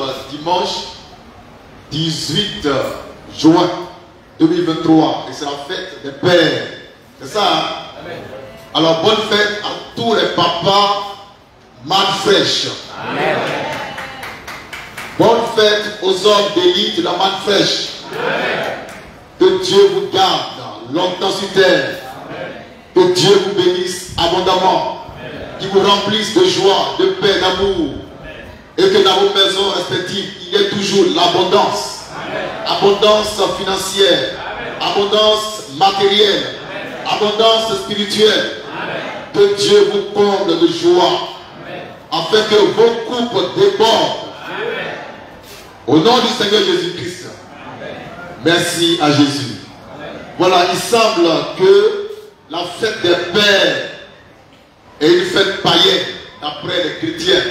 sommes dimanche 18 juin 2023 et c'est la fête des pères. C'est ça, hein? Amen. Alors bonne fête à tous les papas manne fraîche. Amen. Bonne fête aux hommes d'élite de la manne fraîche. Amen. Que Dieu vous garde longtemps sur terre. Amen. Que Dieu vous bénisse abondamment. Amen. Qu'il vous remplisse de joie, de paix, d'amour. Et que dans vos maisons respectives, il y ait toujours l'abondance. Abondance financière. Amen. Abondance matérielle. Amen. Abondance spirituelle. Amen. Que Dieu vous comble de joie. Amen. Afin que vos coupes débordent. Amen. Au nom du Seigneur Jésus-Christ. Merci à Jésus. Amen. Voilà, il semble que la fête des pères est une fête païenne d'après les chrétiens.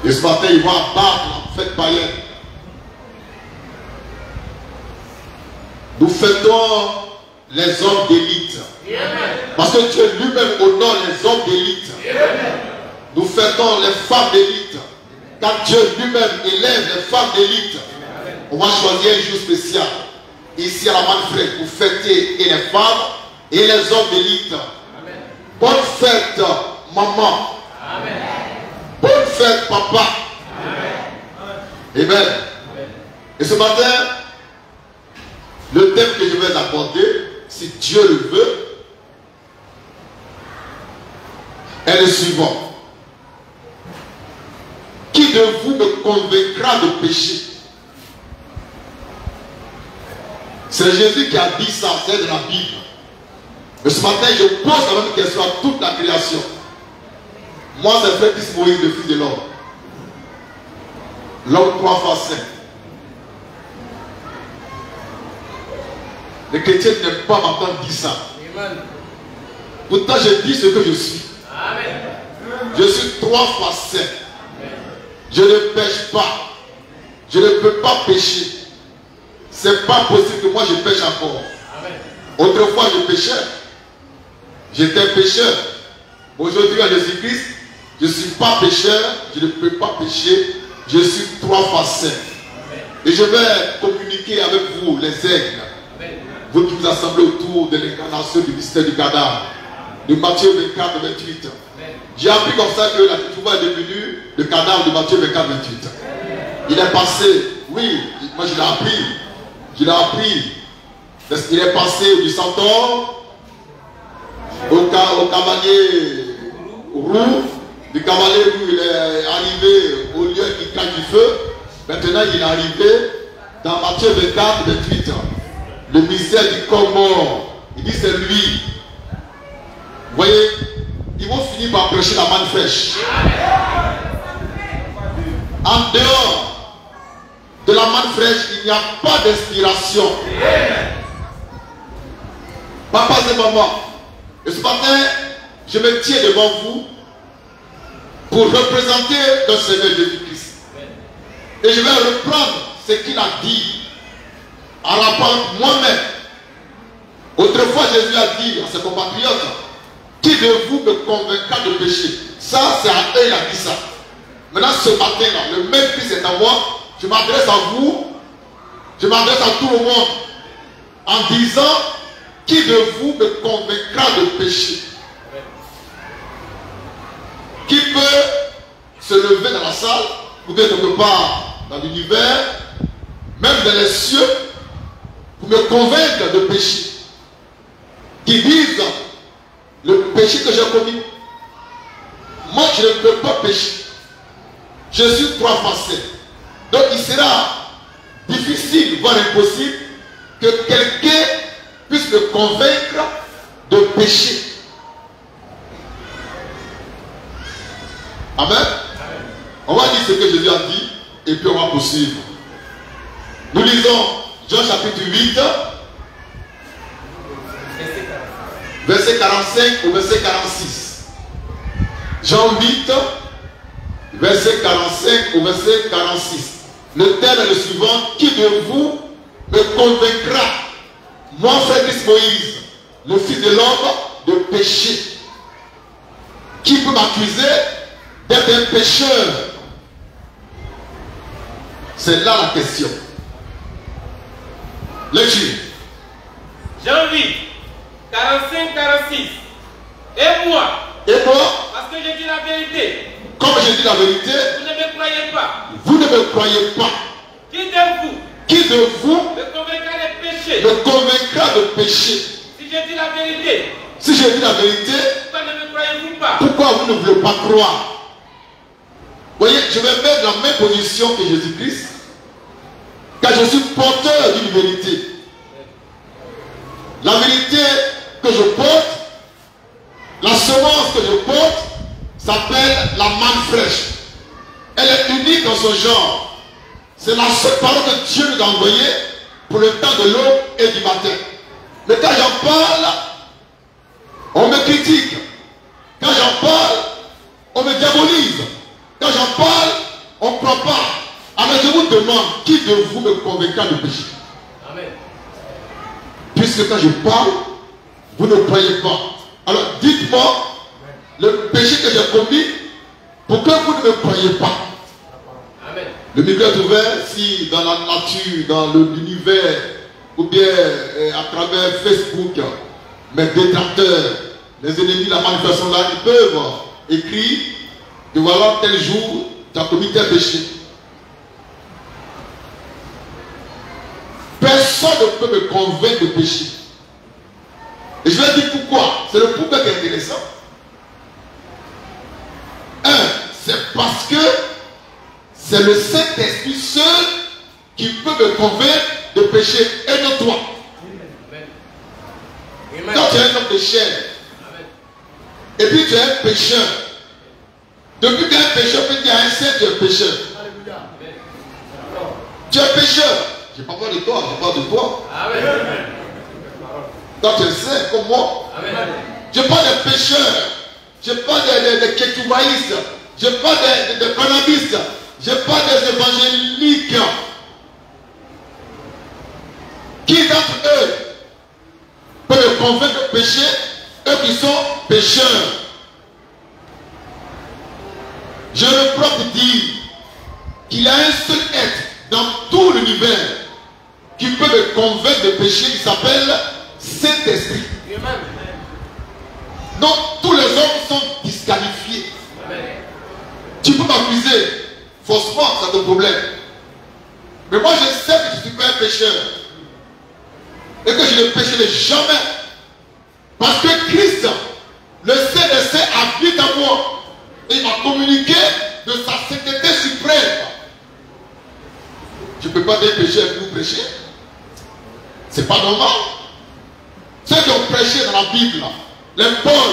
Et ce matin, ils vont abattre la fête païenne. Nous fêtons les hommes d'élite. Parce que Dieu lui-même honore les hommes d'élite. Nous fêtons les femmes d'élite. Car Dieu lui-même élève les femmes d'élite. On va choisir un jour spécial. Ici à la Manfred pour fêter et les femmes et les hommes d'élite. Bonne fête, maman. Amen. Bonne fête, papa. Amen. Amen. Et ce matin, le thème que je vais aborder, si Dieu le veut, est le suivant. Qui de vous me convaincra de péché? C'est Jésus qui a dit ça, c'est de la Bible. Mais ce matin, je pose la même question à toute la création. Moi, c'est Frère Moïse, le fils de l'homme. L'homme 3 fois 5. Les chrétiens n'aiment pas m'entendre dire ça. Amen. Pourtant, je dis ce que je suis. Amen. Je suis 3 fois 5. Amen. Je ne pêche pas. Je ne peux pas pécher. C'est pas possible que moi je pêche encore. Amen. Autrefois, je péchais. J'étais pécheur. Aujourd'hui, à Jésus-Christ, je ne suis pas pécheur. Je ne peux pas pécher. Je suis 3 fois 5. Amen. Et je vais communiquer avec vous, les aigles. Vous qui vous assemblez autour de l'incarnation du mystère du cadavre, de Matthieu 24, 28. J'ai appris comme ça que la Tchouva est devenue le cadavre de Matthieu 24, 28. Il est passé, oui, moi je l'ai appris. Je l'ai appris. Il est passé du centaure au cavalier roux. Du cavalier roux, il est arrivé au lieu qui crache du feu. Maintenant, il est arrivé dans Matthieu 24, 28. Le mystère du corps mort. Il dit c'est lui. Vous voyez, ils vont finir par prêcher la manne fraîche. En dehors de la manne fraîche, il n'y a pas d'inspiration. Papa et maman, et ce matin, je me tiens devant vous pour représenter le Seigneur Jésus-Christ. Et je vais reprendre ce qu'il a dit en rapport avec moi-même. Autrefois, Jésus a dit à ses compatriotes, qui de vous me convaincra de péché? Ça, c'est à eux, il a dit ça. Maintenant, ce matin-là, le même Christ est à moi. Je m'adresse à vous, je m'adresse à tout le monde en disant, qui de vous me convaincra de péché? Qui peut se lever dans la salle, ou bien quelque part dans l'univers, même dans les cieux, pour me convaincre de péché? Qui disent le péché que j'ai commis. Moi, je ne peux pas pécher. Je suis 3 fois 7. Donc, il sera difficile, voire impossible, que quelqu'un puisse me convaincre de pécher. Amen. On va dire ce que Jésus a dit et puis on va poursuivre. Nous lisons Jean chapitre 8, verset 45 au verset 46. Jean 8, verset 45 au verset 46. Le thème est le suivant. Qui de vous me convaincra, moi, frère Christ Moïse, le fils de l'homme, de péché? Qui peut m'accuser d'être un pécheur? C'est là la question. Lecture. Jean 8, 45-46. Et moi, parce que je dis la vérité, comme je dis la vérité, vous ne me croyez pas. Vous ne me croyez pas. Qui de vous me convaincra de péché? Si je dis la vérité, pourquoi ne me croyez-vous pas? Pourquoi vous ne voulez pas croire? Voyez, je vais mettre la même position que Jésus-Christ, car je suis porteur d'une vérité. La vérité que je porte, la semence que je porte, s'appelle la manne fraîche. Elle est unique dans son genre. C'est la seule parole que Dieu nous a envoyée pour le temps de l'eau et du matin. Mais quand j'en parle, on me critique. Quand j'en parle, on me diabolise. Quand j'en parle, on ne croit pas. Alors je vous demande, qui de vous me convaincra de péché? Amen. Puisque quand je parle, vous ne croyez pas. Alors dites-moi le péché que j'ai commis pour que vous ne me croyez pas. Amen. Le micro est ouvert si dans la nature, dans l'univers, ou bien à travers Facebook, mes détracteurs, les ennemis de la manifestation là, ils peuvent écrire que voilà tel jour, tu as commis tel péché. Personne ne peut me convaincre de péché. Et je vais dire pourquoi. C'est le pourquoi qui est intéressant. C'est parce que c'est le Saint-Esprit seul qui peut me convaincre de péché et non toi. Amen. Quand tu es un homme de chair, amen, et puis tu es un pécheur, depuis qu'un pécheur peut dire à un saint, tu es pécheur. Alléluia. Tu es pécheur. Je ne parle pas de toi, je parle de toi. Amen. Quand tu es saint comme moi, amen, je parle des pécheurs, je parle des kétoubaïstes, je parle des cannabistes, je parle des évangéliques. Qui d'entre eux peut me convaincre de péché? Eux qui sont pécheurs. Je reprends pour dire qu'il y a un seul être dans tout l'univers qui peut me convaincre de péché, qui s'appelle Saint-Esprit. Donc tous les hommes sont disqualifiés. Amen. Tu peux m'accuser faussement, c'est ton problème. Mais moi je sais que je ne suis pas un pécheur. Et que je ne pécherai jamais. Parce que Christ, le Saint des Saints, habite en moi. Et il m'a communiqué de sa sainteté suprême. Je ne peux pas dire pécher et vous prêcher. C'est pas normal. Ceux qui ont prêché dans la Bible, les Paul,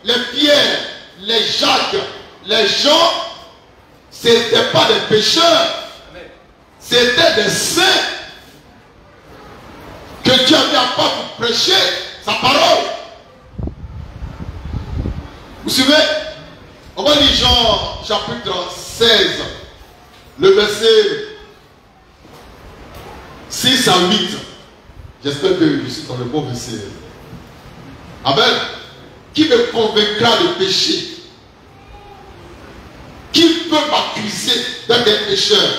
les Pierre, les Jacques, les Jean, ce n'étaient pas des pécheurs. C'était des saints que Dieu a mis à part pour prêcher sa parole. Vous suivez? On va lire Jean chapitre 16, le verset 6 à 8. J'espère que je suis dans le bon verset. Amen. Qui me convaincra de péché? Qui peut m'accuser d'être un pécheur?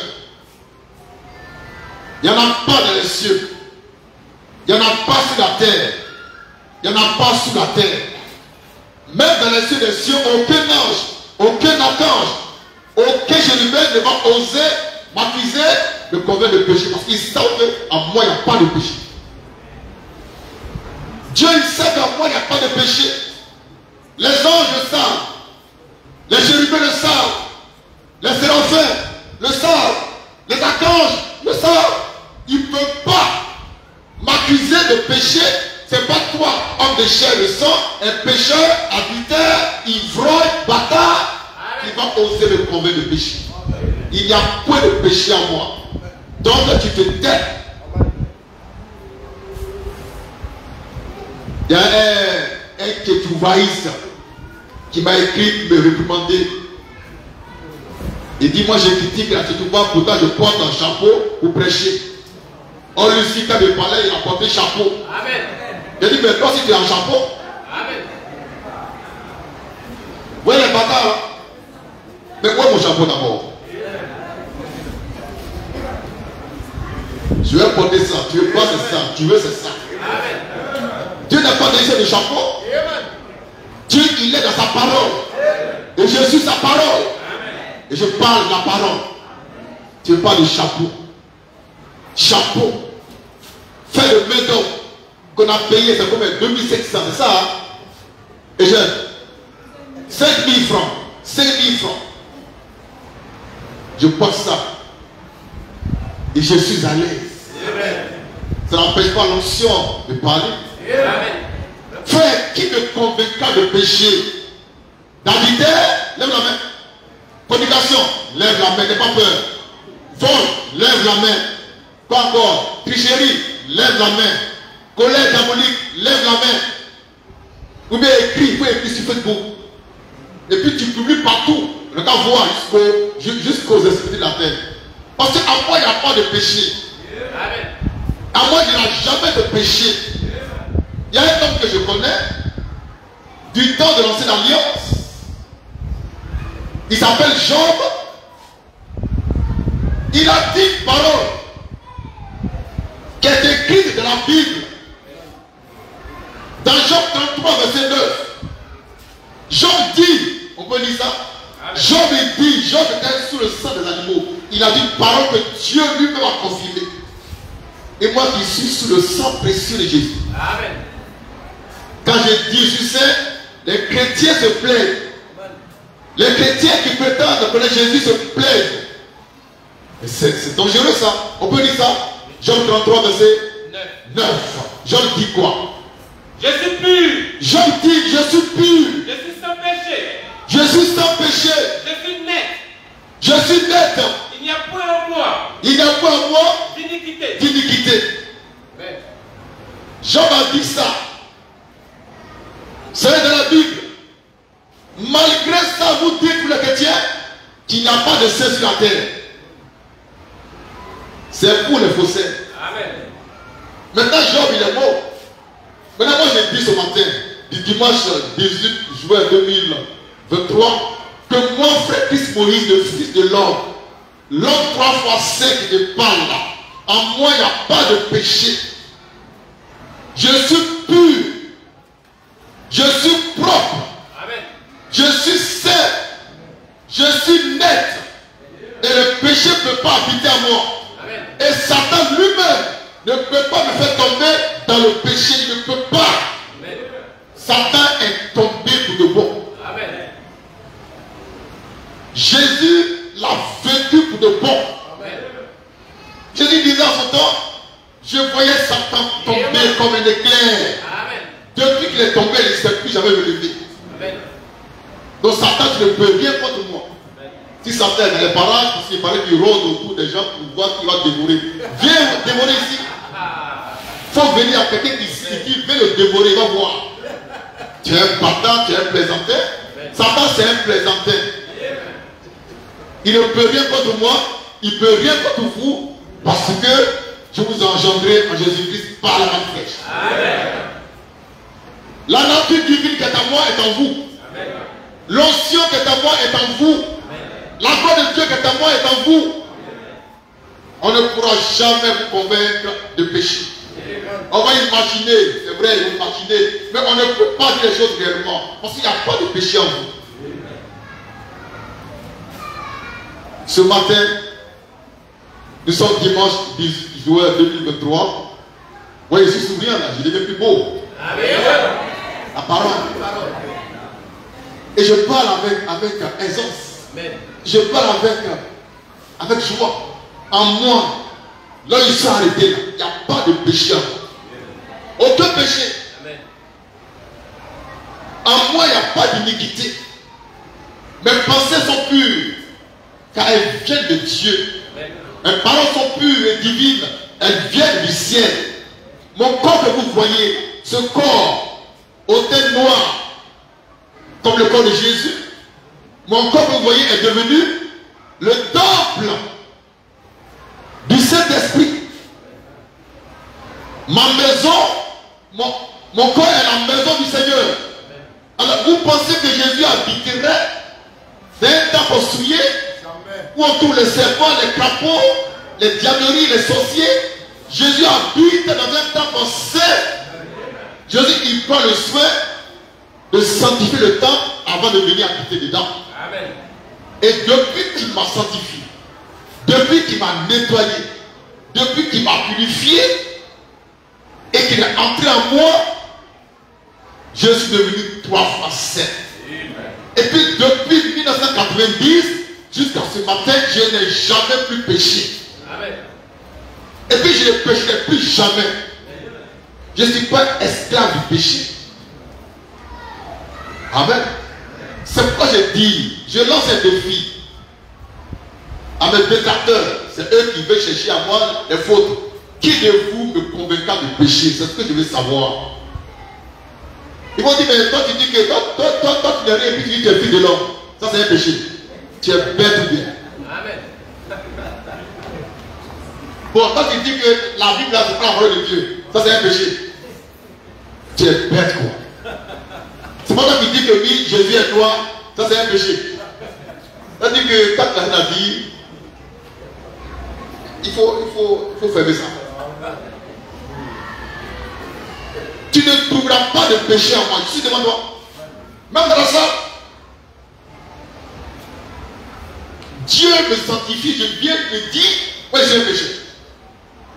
Il n'y en a pas dans les cieux. Il n'y en a pas sur la terre. Il n'y en a pas sous la terre. Même dans les cieux des cieux, aucun ange, aucun archange, aucun chérubin ne va oser m'accuser de convaincre de péché. Parce qu'ils savent qu'en moi, il n'y a pas de péché. Dieu, il sait qu'en moi, il n'y a pas de péché. Les anges le savent. Les chérubins le savent. Les séraphins le savent. Les archanges le savent. Ils ne peuvent pas m'accuser de péché. C'est pas toi, homme de chair et de sang, un pécheur, adultère, ivrogne, bâtard, qui va oser me convaincre de péché. Il n'y a point de péché en moi. Donc tu te tais. Il y a un kétouvaïste qui m'a écrit, me réprimander. Il dit, moi je critique la kétouva, pourtant je porte un chapeau pour prêcher. Or Lucie, quand il parlait, il a porté chapeau. Amen. Il dit, mais toi si tu as un chapeau. Amen. Vous voyez les bâtards là? Mais où est mon chapeau d'abord? porter ça. Tu veux pas, c'est ça. Tu veux, c'est ça. Dieu n'a pas laissé de chapeau. Dieu, il est dans sa parole. Et je suis sa parole. Et je parle de la parole. Tu veux pas de chapeau. Chapeau. Fait de main d'homme qu'on a payé, c'est combien? 2700, c'est ça, hein? Et je 5 000 francs. 5 000 francs. Je porte ça. Et je suis à l'aise. Ça n'empêche pas l'onction de parler. Frère, qui me convainca de péché? D'adultère, lève la main. Fornication, lève la main, n'aie pas peur. Vol, lève la main. Quoi encore? Tricherie, lève la main. Colère diabolique, lève la main. Ou bien écrit, il faut écrire sur Facebook. Et puis tu publies partout. Le cas voir jusqu'aux esprits de la terre. Parce qu'à moi, il n'y a pas de péché. À moi, il n'y a jamais de péché. Il y a un homme que je connais, du temps de l'ancienne alliance. Il s'appelle Job. Il a dit une parole qui est écrite dans la Bible. Dans Job 33, verset 9. Job dit, on peut lire ça? Job dit, Job était sous le sang des animaux. Il a dit une parole que Dieu lui-même a confirmée. Et moi qui suis sous le sang précieux de Jésus. Amen. Quand je dis je sais, les chrétiens se plaignent. Les chrétiens qui prétendent connaître Jésus se plaignent. C'est dangereux ça. On peut dire ça. Job 33, verset 9. Job dit quoi? Je suis pur. Job dit je suis pur. Je suis sans péché. Je suis sans péché. Je suis net. Je suis net. Il n'y a point en moi. Il n'y a point en moi d'iniquité. D'iniquité. Job a dit ça. C'est dans la Bible. Malgré ça, vous dites pour les chrétiens qu'il n'y a pas de saint sur la terre. C'est pour les faussaires. Amen. Maintenant, Job, il est mort. Maintenant, moi, j'ai dit ce matin, du dimanche 18 juin 2023, que moi, frère Christ Moïse, le fils de l'homme, l'homme 3 fois 5 qui parle là, en moi, il n'y a pas de péché. Je suis pur. Je suis propre. Amen. Je suis saint. Je suis net. Et le péché ne peut pas habiter à moi. Amen. Et Satan lui-même ne peut pas me faire tomber dans le péché. Il ne peut pas. Amen. Satan est tombé pour de bon. Amen. Jésus l'a vaincu pour de bon. Amen. Jésus disait en son temps, je voyais Satan tomber comme un éclair. Amen. Depuis qu'il est tombé, il ne s'est plus jamais relevé. Amen. Donc Satan, tu ne peux rien contre moi. Amen. Si Satan est dans les parages, parce qu'il paraît qu'il rôde autour des gens pour voir qu'il va dévorer. Viens dévorer ici. Il faut venir à quelqu'un qui veut le dévorer, il va voir. Tu es un bâtard, tu es un plaisantin. Satan, c'est un plaisantin. Il ne peut rien contre moi, il ne peut rien contre vous, parce que je vous ai engendré en Jésus-Christ par la main fraîche. Amen. La nature divine qui est à moi est en vous. L'onction qui est à moi est en vous. Amen. La gloire de Dieu qui est à moi est en vous. Amen. On ne pourra jamais vous convaincre de péché. Amen. On va imaginer, c'est vrai, on va imaginer, mais on ne peut pas dire les choses réellement, parce qu'il n'y a pas de péché en vous. Amen. Ce matin, nous sommes dimanche 10 juin 2023. Oui, je me souviens là, je deviens plus beau. Amen. La parole. Et je parle avec aisance. Amen. Je parle avec joie. En moi, là ils sont arrêtés, il n'y a pas de péché. Aucun péché. Amen. En moi, il n'y a pas d'iniquité. Mes pensées sont pures, car elles viennent de Dieu. Amen. Mes paroles sont pures et divines, elles viennent du ciel. Mon corps que vous voyez, ce corps au teint noir, comme le corps de Jésus, mon corps que vous voyez est devenu le temple du Saint-Esprit. Ma maison, mon corps est la maison du Seigneur. Alors vous pensez que Jésus habiterait dans un temple ossué où on trouve les serpents, les crapauds, les diableries, les sorciers? Jésus habite dans un temps pensé. Jésus, il prend le soin de sanctifier le temps avant de venir habiter dedans. Amen. Et depuis qu'il m'a sanctifié, depuis qu'il m'a nettoyé, depuis qu'il m'a purifié et qu'il est entré en moi, je suis devenu 3 fois saint. Et puis depuis 1990 jusqu'à ce matin, je n'ai jamais plus péché. Amen. Et puis je ne pécherai plus jamais. Je ne suis pas esclave du péché. Amen. C'est pourquoi je dis, je lance un défi à mes détracteurs. C'est eux qui veulent chercher à moi les fautes. Qui de vous me convaincra de péché? C'est ce que je veux savoir. Ils vont dire, mais toi tu dis que toi tu n'es rien, et puis tu dis que tu es fils de l'homme. Ça c'est un péché. Tu es bête ou bien? Amen. Bon, toi tu dis que la Bible là c'est pas la parole de Dieu. Ça c'est un péché. Tu es bête quoi. C'est pas toi qui dis que oui, Jésus est toi. Ça c'est un péché. Ça dit que quand tu as la vie, il faut fermer ça. Tu ne trouveras pas de péché en moi. Je suis devant toi. Même dans ça, Dieu me sanctifie. Je viens de te dire, oui, j'ai un péché.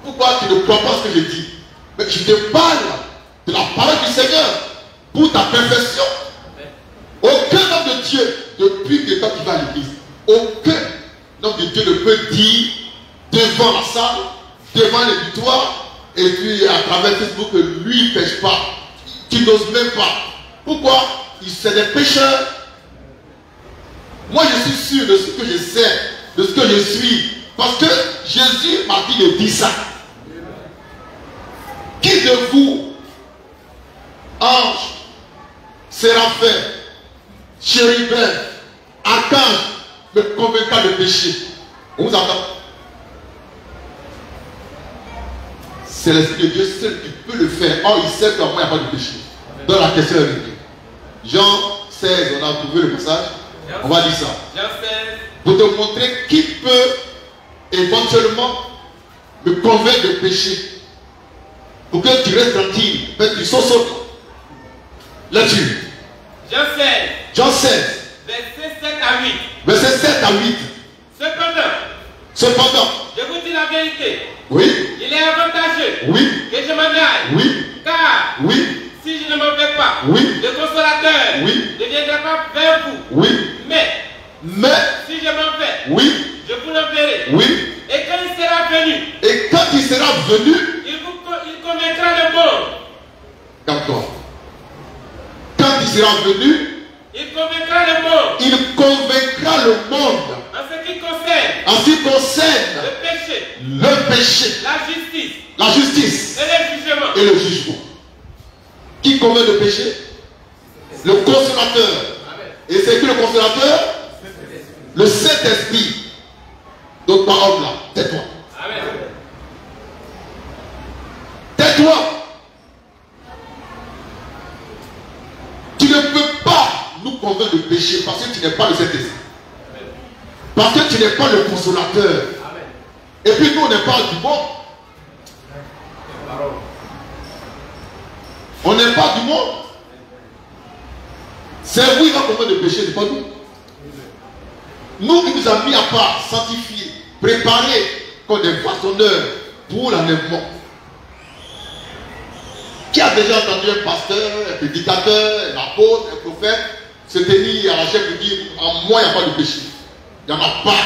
Pourquoi tu ne crois pas ce que je dis? Mais je te parle de la parole du Seigneur pour ta perfection. Aucun homme de Dieu, depuis que quand tu vas à l'église, aucun homme de Dieu ne peut dire devant la salle, devant l'auditoire, et puis à travers Facebook que lui ne pêche pas. Tu n'oses même pas. Pourquoi? C'est des pécheurs. Moi je suis sûr de ce que je sais, de ce que je suis. Parce que Jésus m'a dit de dire ça. Qui de vous, ange, séraphin, chérubin, archange, me convaincra de péché? On vous entend? C'est l'Esprit de Dieu seul qui peut le faire. Or, il sait qu'en moi, il n'y a pas de péché. Dans la question est réglée. Jean 16, on a trouvé le passage. On va dire ça. Jean 16. Pour te montrer qui peut éventuellement me convaincre de péché. Pour que tu restes tranquille. Que tu sautes. Là-dessus. Jean 16. Jean 16. Versets 7 à 8. Verset 7 à 8. Cependant. Je vous dis la vérité. Oui. Il est avantageux. Oui. Que je m'en aille. Oui. Car. Oui. Si je ne m'en vais pas. Oui. Le consolateur. Oui. Ne viendra pas vers vous. Oui. Mais. Mais. Si je m'en vais. Oui. Je vous l'enverrai. Oui. Et quand il sera venu. Et quand il sera venu. Il convaincra le monde. Calme-toi. Quand il sera venu. Il convaincra le monde. Il convaincra le monde. En ce qui concerne. En ce qui concerne. Le péché. Le péché. La justice. La justice. Et le jugement. Et le jugement. Qui convainc le péché? Le consolateur. Et c'est qui le consolateur? Le Saint-Esprit. Donc parole là, tais-toi. Amen. Tais-toi. Tu ne peux pas nous convaincre de péché parce que tu n'es pas le Saint-Esprit. Parce que tu n'es pas le consolateur. Amen. Et puis nous on n'est pas du monde. On n'est pas du monde. C'est vous qui va convaincre de péché, c'est pas nous. Nous qui nous avons mis à part, sanctifiés, préparés comme des façonneurs pour l'enlèvement. Qui a déjà entendu un pasteur, un prédicateur, un apôtre, un prophète se tenir à la chef et dire en moi il n'y a pas de péché. Il n'y en a pas.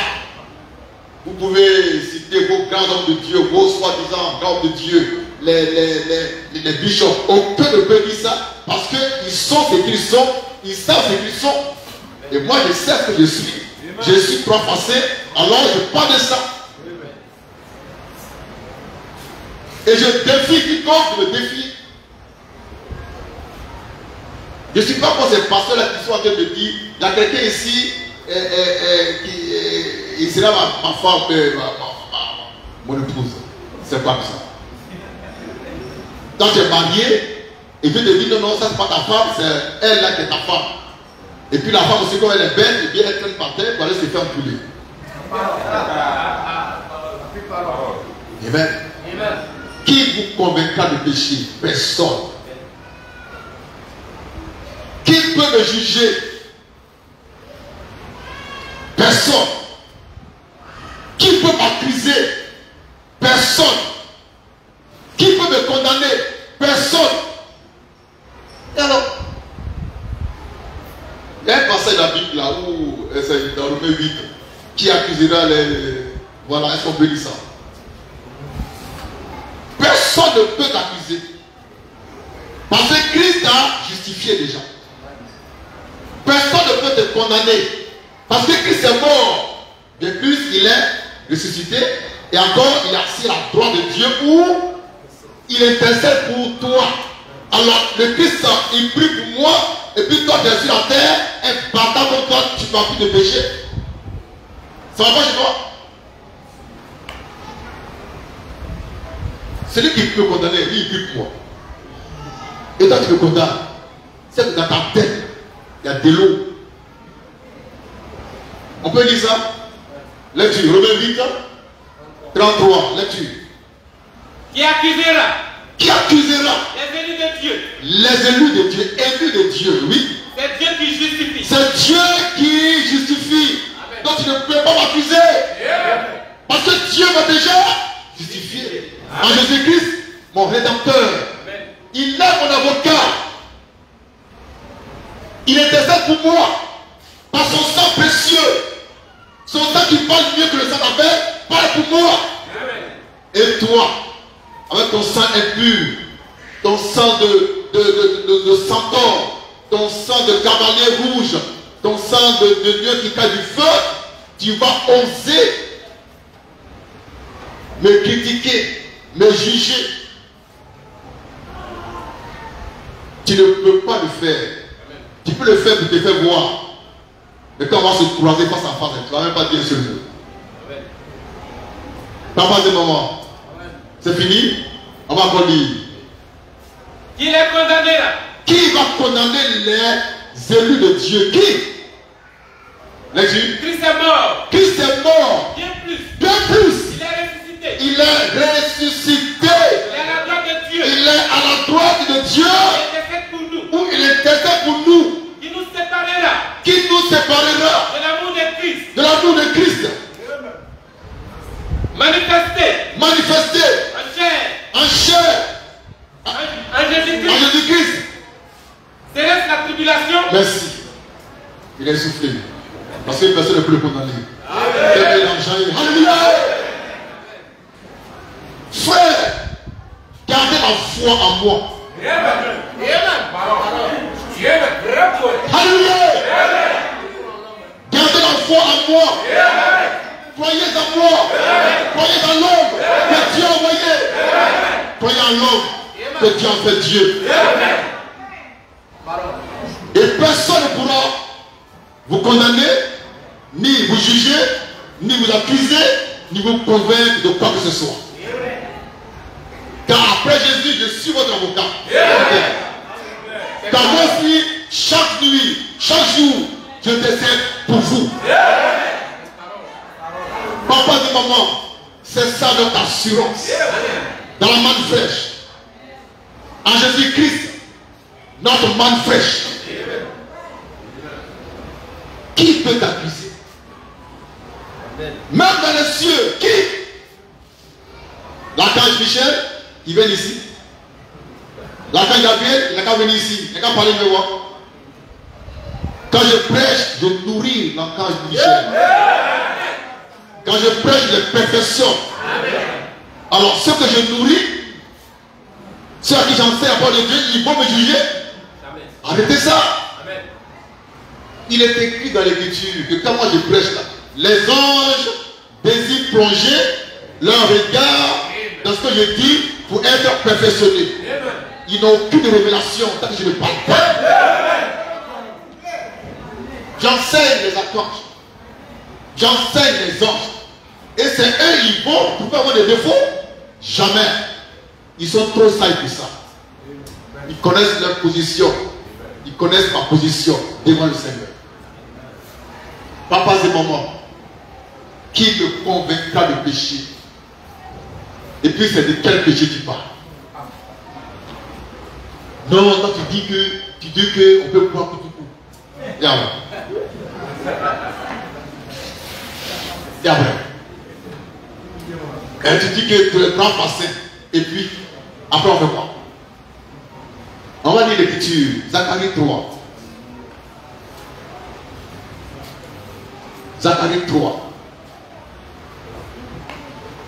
Vous pouvez citer vos grands hommes de Dieu, vos soi-disant grands hommes de Dieu, les bishops. Aucun ne peut dire ça parce qu'ils sont ce qu'ils sont, ils savent ce qu'ils sont. Et moi je sais ce que je suis. Je suis transpassé, alors je parle de ça. Et je défie quiconque de me défier. Je ne suis pas comme ces pasteurs-là qui sont en train de dire, il y a quelqu'un ici, il sera ma femme, mon épouse. C'est pas ça. Quand tu es marié, et puis te dit non, non, ça c'est pas ta femme, c'est elle là qui est ta femme. Et puis la femme aussi, quand elle est belle, et bien elle traîne par terre pour aller se faire empouler. Amen. Amen. convaincra de péché? Personne. Qui peut me juger? Personne. Qui peut m'accuser? Personne. Qui peut me condamner? Personne. Et alors, il y a un passage dans la Bible là où, c'est dans Romains 8, qui accusera les... Voilà, est-ce qu'on peut dire ça? Personne ne peut t'accuser. Parce que Christ a justifié déjà. Personne ne peut te condamner. Parce que Christ est mort. De plus, il est ressuscité. Et encore, il est assis à la droite de Dieu où il intercède pour toi. Alors, le Christ, il prie pour moi. Et puis toi, tu es sur la terre. Et battant comme toi, tu n'as plus de péché. Ça va pas chez toi? Celui qui peut condamner, lui, il prie pour moi. Et toi, tu me condamnes. C'est que dans ta tête, il y a de l'eau. On peut dire ça? Lecture, Romains 8, 33, lecture. Qui accusera? Qui accusera? Les élus de Dieu. Les élus de Dieu, élus de Dieu, oui. C'est Dieu qui justifie. C'est Dieu qui justifie. Amen. Donc tu ne peux pas m'accuser. Yeah. Parce que Dieu m'a déjà justifié. En Jésus-Christ, mon rédempteur. Amen. Il est mon avocat. Il intercède pour moi. Par son sang précieux. Son sang qui parle mieux que le sang d'Abel parle pour moi. Amen. Et toi, avec ton sang impur, ton sang de centaure, ton sang de cavalier rouge, ton sang de Dieu qui cache du feu, tu vas oser me critiquer, me juger. Tu ne peux pas le faire. Tu peux le faire pour te faire voir. Mais quand on va se croiser face à face, tu ne vas même pas dire ce mot. Pas passer moment. C'est fini? On va encore lire. Qui les condamnera? Qui va condamner les élus de Dieu? Qui? Lecture. Christ est mort. Christ est mort. Bien plus. Bien plus. Il est ressuscité. Il est ressuscité. Il est à la droite de Dieu. Il est à la droite de Dieu. Il était fait pour nous. Où il intercède pour nous. Qui nous séparera Qui nous séparera de l'amour de Christ. de l'amour de Christ? Manifesté Manifesté en chair. en chair En en Jésus-Christ. Jésus-Christ. Céleste la tribulation. Merci. Il est soufflé. Parce que personne ne peut le condamner. Alléluia. Frère, gardez la foi en moi. Alléluia. Gardez la foi en moi. Croyez en moi. Croyez en l'homme que Dieu a envoyé. Croyez en l'homme que Dieu a fait Dieu. Et personne ne pourra vous condamner, ni vous juger, ni vous accuser, ni vous convaincre de quoi que ce soit. Car après Jésus, je suis votre avocat. Car moi aussi, chaque nuit, chaque jour, je décède pour vous. Papa et maman, c'est ça notre assurance. Dans la manne fraîche. En Jésus-Christ, notre manne fraîche. Qui peut t'accuser? Même dans les cieux, qui? L'archange Michel, il vient ici. L'archange Gabriel, il n'a qu'à venir ici. Il n'a qu'à parler de moi. Quand je prêche, je nourris l'archange Michel. Quand je prêche les perfections. Alors, ce que je nourris, ceux à qui j'enseigne à part de Dieu, ils vont me juger. Arrêtez ça. Il est écrit dans l'Écriture que quand moi je prêche là, les anges désirent plonger leur regard dans ce que je dis pour être perfectionnés. Ils n'ont aucune révélation tant que je ne parle pas. J'enseigne les archanges. J'enseigne les anges. Et c'est eux, ils vont pour avoir des défauts. Jamais. Ils sont trop sages pour ça. Ils connaissent leur position. Ils connaissent ma position devant le Seigneur. Papas et mamans, qui me convaincra de péché? Et puis c'est de quel péché tu parles? Non, quand tu dis que on peut boire tout coup. Et après. Et après. Et tu dis que tu es 30 passés. Et puis, après on fait quoi? On va lire l'écriture. Zacharie 3. Zacharie 3.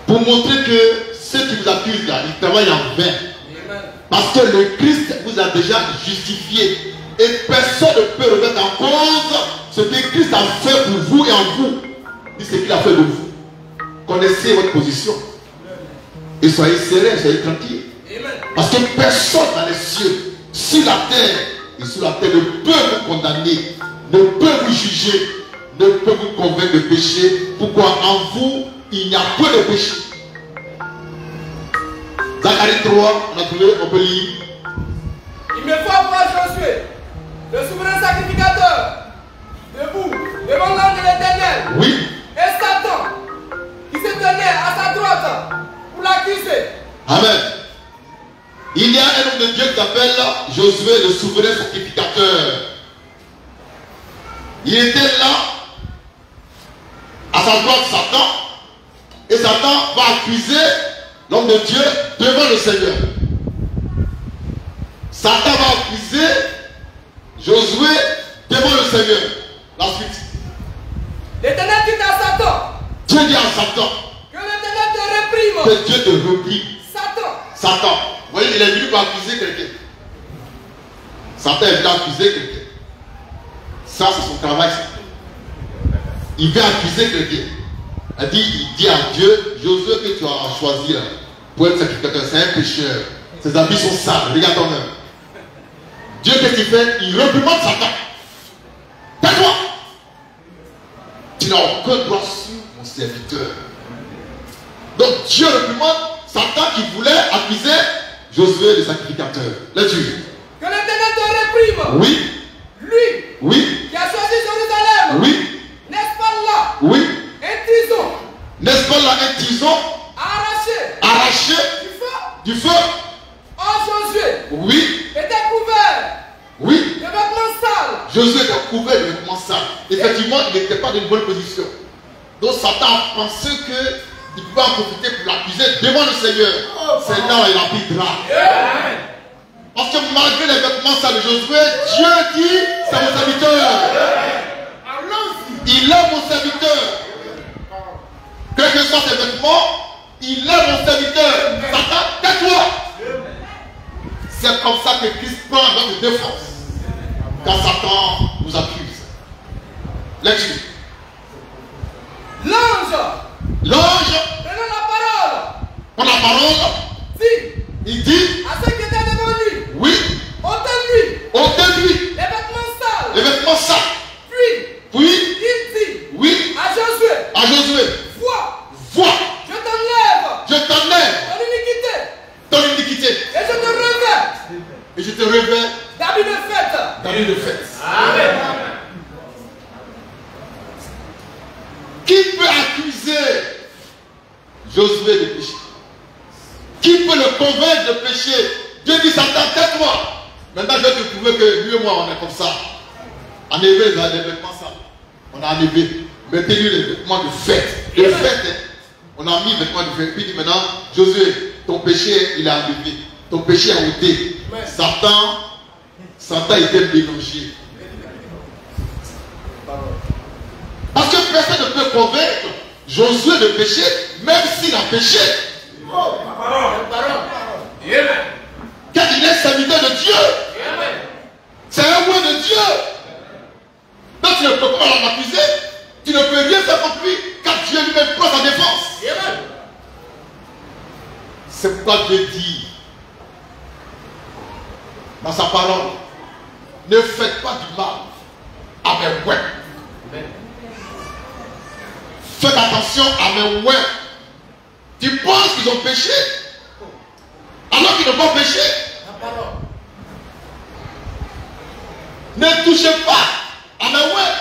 Pour montrer que ceux qui vous accusent là, ils travaillent en vain. Parce que le Christ vous a déjà justifié. Et personne ne peut remettre en cause ce que Christ a fait pour vous et en vous. Dit ce qu'il a fait de vous. Connaissez votre position. Et soyez sereins, soyez tranquilles. Parce que personne dans les cieux, sur la terre et sous la terre ne peut vous condamner, ne peut vous juger, ne peut vous convaincre de péché. Pourquoi en vous, il n'y a peu de péché. Zacharie 3, on a trouvé, on peut lire. Il me faut voir Josué, le souverain sacrificateur, debout, devant l'ange de l'Éternel. Oui. Et Satan, qui se tenait à sa droite pour l'accuser. Amen. Il y a un homme de Dieu qui s'appelle Josué, le souverain sacrificateur. Il était là, à sa droite, Satan. Et Satan va accuser l'homme de Dieu devant le Seigneur. Satan va accuser Josué devant le Seigneur. La suite. L'Éternel dit à Satan. Dieu dit à Satan. Que l'Éternel te réprime. Que Dieu te réprime. Satan. Satan. Vous voyez, il est venu pour accuser quelqu'un. Satan est venu accuser quelqu'un. Ça, c'est son travail. Il veut accuser quelqu'un. Il dit à Dieu, Josué que tu as choisi là, pour être sacrificateur, c'est un pécheur. Ses habits sont sales, regarde toi-même. Dieu, qu'est-ce qu'il fait? Il réprimande Satan. Tais-toi! Tu n'as aucun droit sur mon serviteur. Donc Dieu réprimande Satan qui voulait accuser Josué le sacrificateur. Lecture. Que l'Éternel te réprime. Oui. Lui. Oui. Qui a choisi Jérusalem. Oui. N'est-ce pas là? Oui. Un tison. N'est-ce pas là un tison? Arraché. Arraché. Du feu. Du feu. Oh Josué. Oui. Était couvert. Oui. De vêtements sales. Josué était couvert de vêtements sales. Effectivement, il n'était pas dans une bonne position. Donc Satan a pensé qu'il pouvait en profiter pour l'accuser devant le Seigneur. C'est là où il a pris grave. Parce que malgré les vêtements sales de Josué, Dieu dit, c'est mon serviteur. Il est mon serviteur. Quel que soient ses vêtements, il est mon serviteur. Satan, tais-toi. C'est comme ça que Christ prend notre défense quand Satan nous accuse. Lecture. L'ange. Prenant la parole. Il dit à ceux qui étaient devant lui. Oui. Ôtez-lui. Les vêtements sales. Puis. Il dit. Oui. À Josué. Vois. Je t'enlève. Ton iniquité. Et je te revêts. D'habits de fête. Amen. Qui peut accuser Josué de péché? Qui peut le convaincre de pécher? Dieu dit Satan, tais-toi. Maintenant, je vais te prouver que lui et moi, on est comme ça. Enlevez les vêtements sales. On a enlevé. Mettez-lui les vêtements de fête. De fête, hein. On a mis les vêtements de fête. Puis il dit maintenant, Josué, ton péché, il est enlevé. Ton péché est ôté. Satan était mélangé. Parce que personne ne peut convaincre Josué de pécher, même s'il a péché. Car il est serviteur de Dieu. C'est un roi de Dieu. Donc tu ne peux pas l'accuser. Tu ne peux rien faire contre lui, car Dieu lui-même prend sa défense. C'est pourquoi Dieu dit dans sa parole, ne faites pas du mal à mes ouins. Faites attention à mes ouins. Tu penses qu'ils ont péché alors qu'ils n'ont pas péché. Ne touchez pas à mes ouins.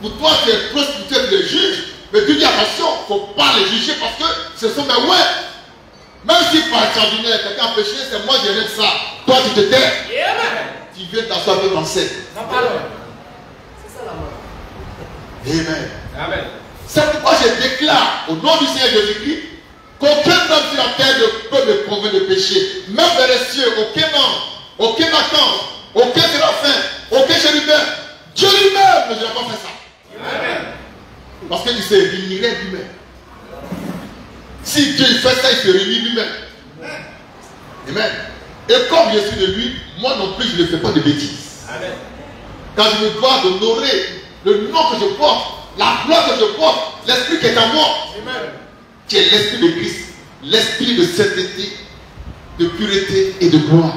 Pour toi, tu es prostitué, tu les juges. Mais tu dis attention, il ne faut pas les juger parce que ce sont mes ouins. Même si par extraordinaire, quelqu'un a péché, c'est moi qui ai ça. Toi, tu te tais. Tu viens t'asseoir avec ton sel. La parole. C'est ça la mort. Amen. Amen. C'est pourquoi je déclare au nom du Seigneur Jésus-Christ qu'aucun homme sur la terre ne peut me convaincre de péché. Même dans les cieux, aucun ange, aucun archange, aucun séraphin, aucun chérubin. Dieu lui-même ne doit pas faire ça. Amen. Parce que tu sais, il irait lui-même. Si Dieu fait ça, il se réunit lui-même. Amen. Et comme je suis de lui, moi non plus, je ne fais pas de bêtises. Amen. Quand je me dois d'honorer le nom que je porte, la gloire que je porte, l'esprit qui est en moi, Amen. qui est l'esprit de Christ, l'esprit de sainteté, de pureté et de gloire.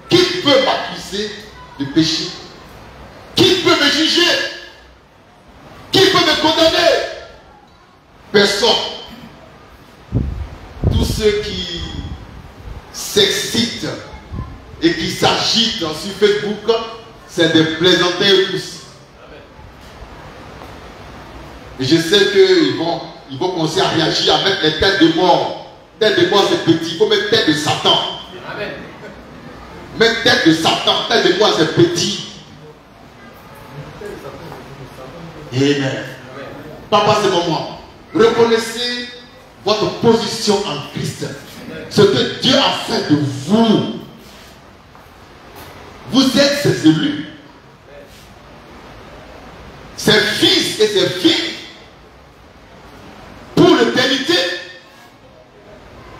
Qui peut m'accuser de péché? Qui peut me juger? Qui peut me condamner? Personne. Tous ceux qui s'excitent et qui s'agitent sur Facebook, c'est des plaisantins tous. Et je sais qu'ils vont commencer à réagir, à mettre les têtes de mort. Tête de mort, c'est petit. Il faut mettre tête de Satan. Amen. Mettre tête de Satan, tête de mort, c'est petit. Amen. Papa, c'est moment. Reconnaissez votre position en Christ. Ce que Dieu a fait de vous. Vous êtes ses élus. Ses fils et ses filles. Pour l'éternité.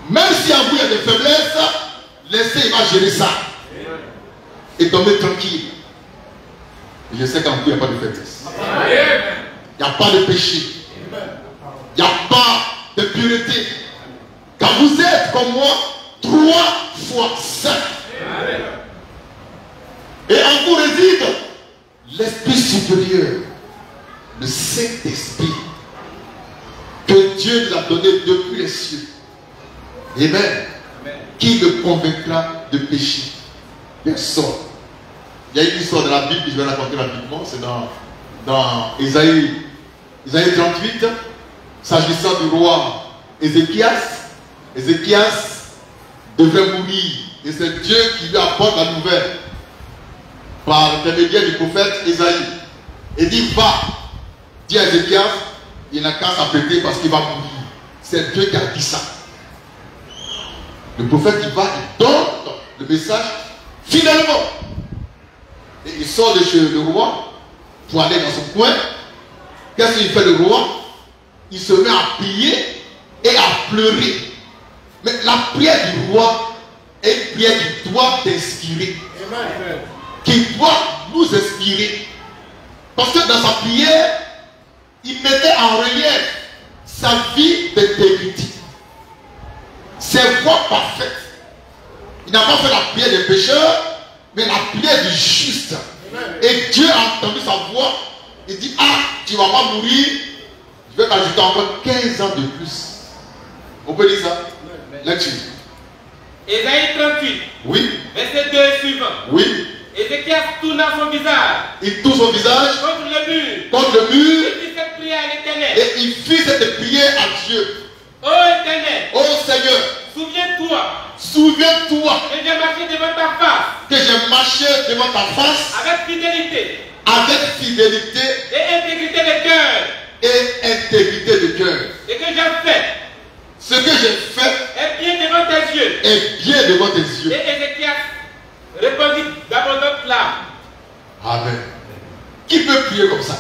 Même si en vous il y a des faiblesses, laissez, il va gérer ça. Et tombez tranquille. Et je sais qu'en vous il n'y a pas de faiblesse. Il n'y a pas de péché. Il n'y a pas de pureté. Quand vous êtes comme moi, 3 fois saint. Et en vous réside l'Esprit supérieur, le Saint-Esprit, que Dieu nous a donné depuis les cieux. Amen. Qui me convaincra de péché? Personne. Il y a une histoire de la Bible que je vais raconter rapidement. C'est dans Ésaïe 38, s'agissant du roi Ézéchias. Ézéchias devrait mourir. Et c'est Dieu qui lui apporte la nouvelle par l'intermédiaire du prophète Ésaïe. Et dit, va, dit à Ézéchias, il n'a qu'à s'apprêter parce qu'il va mourir. C'est Dieu qui a dit ça. Le prophète il va, il donne le message finalement. Et il sort de chez le roi pour aller dans son coin. Qu'est-ce qu'il fait le roi? Il se met à prier et à pleurer. Mais la prière du roi est une prière qui doit t'inspirer. Qui doit nous inspirer. Parce que dans sa prière, il mettait en relief sa vie d'intégrité. Ses voies parfaites. Il n'a pas fait la prière des pécheurs, mais la prière du juste. Et Dieu a entendu sa voix. Il dit, ah, tu ne vas pas mourir. Je vais t'ajouter encore 15 ans de plus. On peut dire ça? Lecture. Ésaïe 38. Oui. Verset 2 et suivant. Oui. Ézéchias tourna son visage. Il tourne son visage contre le mur. contre le mur. Il fit cette prière à l'Éternel. Et il fit cette prière à Dieu. Ô Éternel, Oh Seigneur, souviens-toi souviens-toi que j'ai marché devant ta face que j'ai marché devant ta face avec fidélité avec fidélité et intégrité de cœur. et intégrité de cœur. Et que j'ai fait Ce que j'ai fait est bien devant tes yeux. est bien devant tes Et yeux. Ézéchias répondit d'abondantes larmes. Amen. Qui peut prier comme ça?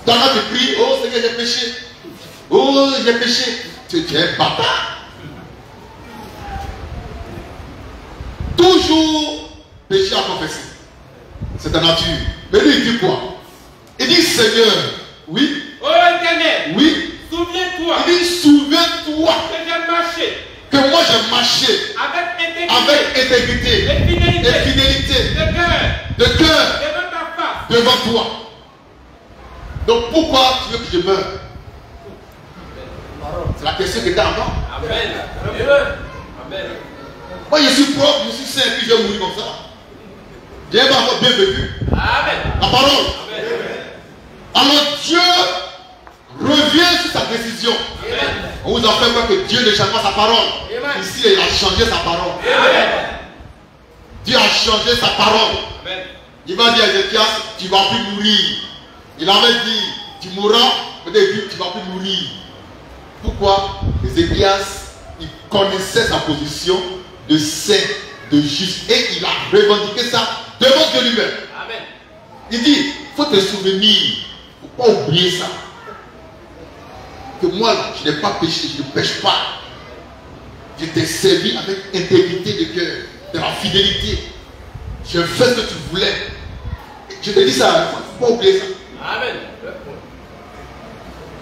Toi, quand tu pries, oh Seigneur, j'ai péché. Oh, j'ai péché. Tu es un bâtard. Toujours péché à confesser. C'est ta nature. Mais lui, il dit quoi? Il dit, Seigneur, oui, Ô Éternel, oui. souviens-toi Il dit, souviens-toi que j'ai marché que moi j'ai marché avec intégrité et fidélité et fidélité de de cœur cœur devant ta face. devant toi. Donc pourquoi tu veux que je meure? C'est la question que tu as encore. Amen. Amen. Moi je suis propre, je suis saint, puis je vais mourir comme ça. Dieu va avoir bien vécu. Amen. La parole. Amen. Alors Dieu revient sur sa décision. On vous a fait voir que Dieu ne change pas sa parole. Ici, il a changé sa parole. Dieu a changé sa parole. Il va dire à Ézéchias, tu ne vas plus mourir. Il avait dit, tu mourras, peut-être tu ne vas plus mourir. Pourquoi? Ézéchias, il connaissait sa position de saint, de juste, et il a revendiqué ça devant Dieu lui-même. Il dit, il faut te souvenir, il ne faut pas oublier ça. Que moi, là, je n'ai pas péché, je ne pêche pas. Je t'ai servi avec intégrité de cœur, de la fidélité. Je fais ce que tu voulais. Je te dis ça, il ne faut pas oublier ça. Amen.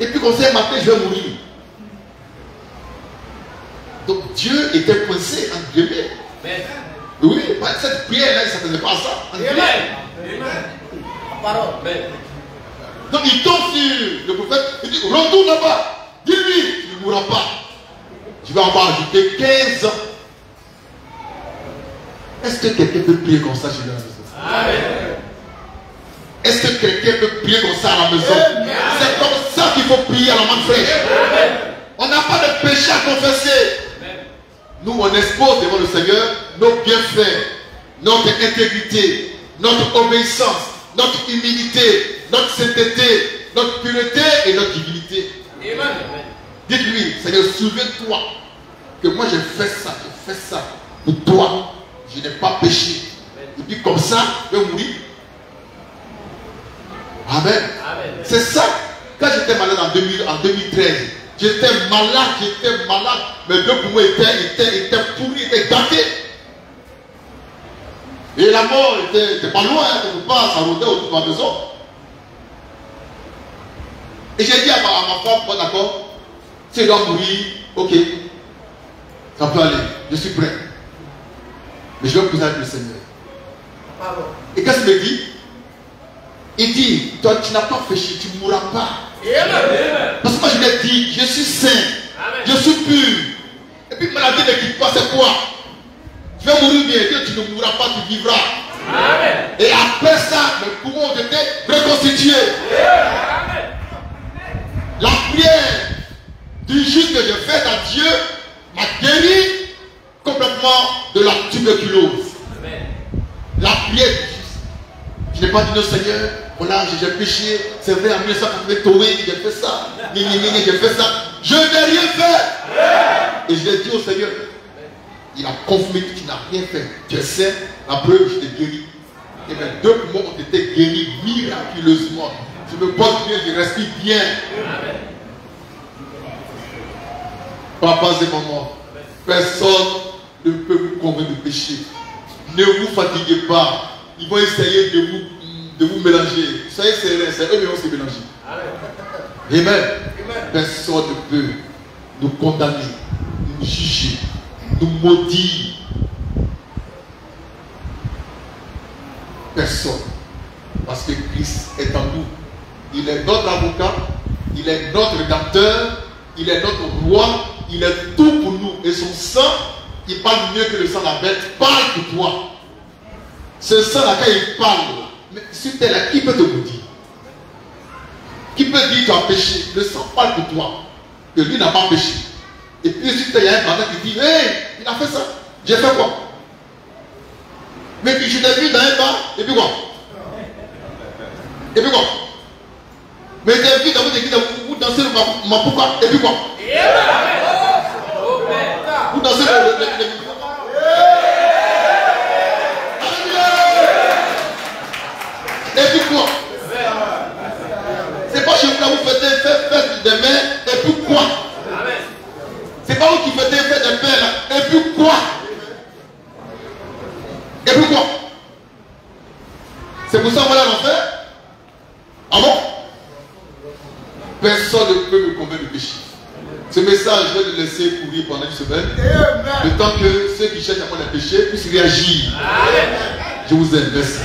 Et puis, comme ça, matin, je vais mourir. Donc, Dieu était coincé en guillemets. Oui, cette prière-là, il ne s'attendait pas à ça. Amen. Donc, il tombe sur le prophète. Il dit, retourne là-bas. Dis-lui, tu ne mourras pas. Je vais avoir ajouté 15 ans. Est-ce que quelqu'un peut prier comme ça chez lui à la maison? Amen. Est-ce que quelqu'un peut prier comme ça à la maison? C'est comme ça qu'il faut prier à la main fraîche. On n'a pas de péché à confesser. Nous, on expose devant le Seigneur nos bienfaits, notre intégrité, notre obéissance, notre humilité, notre sainteté, notre pureté et notre divinité. Dites-lui, Seigneur, souviens-toi que moi j'ai fait ça pour toi. Je n'ai pas péché. Et puis comme ça, je vais mourir. Amen. C'est ça. Quand j'étais malade en 2013, j'étais malade. Mes deux poumons étaient pourris, étaient gâtés. Et la mort était pas loin, quelque part, ça rôdait autour de ma maison. Et j'ai dit à ma femme, bon d'accord, si je dois mourir, ok, ça peut aller, je suis prêt. Mais je vais poser avec le Seigneur. Et qu'est-ce qu'il me dit? Il dit, toi tu n'as pas péché, tu ne mourras pas. Parce que moi je lui ai dit, je suis saint, je suis pur. Et puis maladie ne quitte pas, c'est quoi? Tu vas mourir bien, tu ne mourras pas, tu vivras. Amen. Et après ça, mes poumons ont été reconstitués. Amen. La prière du juste que j'ai faite à Dieu m'a guéri complètement de la tuberculose. Amen. La prière du juste. Je n'ai pas dit non Seigneur, voilà, j'ai péché, c'est vrai, en 1980, j'ai fait ça, j'ai fait ça. Je n'ai rien fait. Et je l'ai dit au Seigneur. Il a confirmé que tu n'as rien fait. Tu es saint, la preuve, je t'ai guéri. Et mes deux poumons ont été guéris miraculeusement. Je me porte bien, je respire bien. Papas et mamans, personne ne peut vous convaincre de péché. Ne vous fatiguez pas. Ils vont essayer de vous mélanger. Soyez sereins, c'est eux qui vont se mélanger. Amen. Personne ne peut nous condamner, nous juger, nous maudire. Personne. Parce que Christ est en nous. Il est notre avocat, il est notre rédempteur, il est notre roi, il est tout pour nous. Et son sang, il parle mieux que le sang de la bête, parle pour toi. Ce sang-là, quand il parle, mais sur terre, qui peut te maudire? Qui peut dire tu as péché? Le sang parle pour toi, que lui n'a pas péché. Et puis sur terre, il y a un bandit qui dit, hey, il a fait ça. J'ai fait quoi? Mais puis je t'ai vu dans un bar, et puis quoi? Et puis quoi? Mais t'es vu dans votre église, vous dansez le pourquoi? Et puis quoi? Vous dansez le et puis quoi? C'est pas chez vous là vous faites des mains, et puis quoi? C'est pas vous qui faites des mains là, et puis quoi? Et puis quoi? C'est pour ça qu'on va aller en enfer? Ah bon? Personne ne peut me convaincre du péché. Ce message, je vais le laisser courir pendant une semaine. Le temps que ceux qui cherchent à prendre le péché puissent réagir. Je vous aime. Merci.